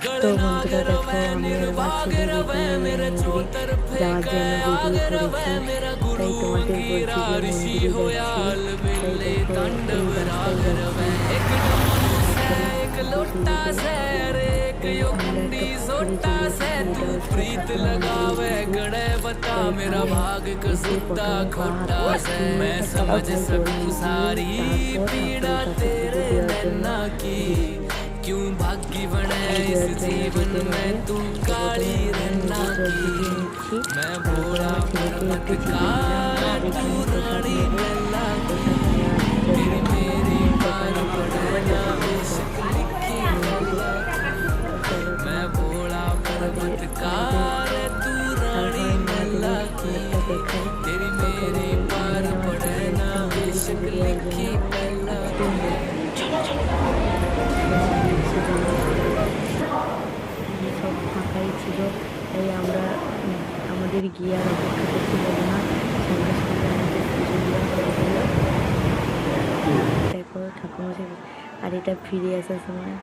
তো বন্ধুরা দেখো আমি আর আমার ছেলে মন্দিরে যাওয়ার জন্য বেরিয়ে পড়েছি। তাই তোমাদের বলছি যে মন্দিরে যাচ্ছি। তাই দেখো এই রাস্তায় যাচ্ছি। আমরা একটা পুকুরে চলে এসেছি। এটা হচ্ছে ঠাকুর মন্দিরের পুকুর। তো এখানে প্রথমে পা হাত ধুয়ে একটা ভাই জল দিয়ে তারপর ঠাকুরের কাছে পুজো দেওয়ার জন্য क्यों भाग्य बने इस जीवन में तू काली रहना की मैं भोला पर्वत का तू रानी लला की तेरी मेरी पार पड़ना इश्क लिखी लला की मैं भोला पर्वत का तू रानी लला की तेरी मेरी पार पड़ना इश्क लिखी लला की সব ফাঁকাই ছিল। তাই আমরা আমাদের গিয়ে আর অপেক্ষা করতে হলো না, সঙ্গে সঙ্গে আমাদের পুজো দেওয়া হয়ে গেল। দেখো ঠাকুরমশাই, আর এটা ফিরে আসার সময়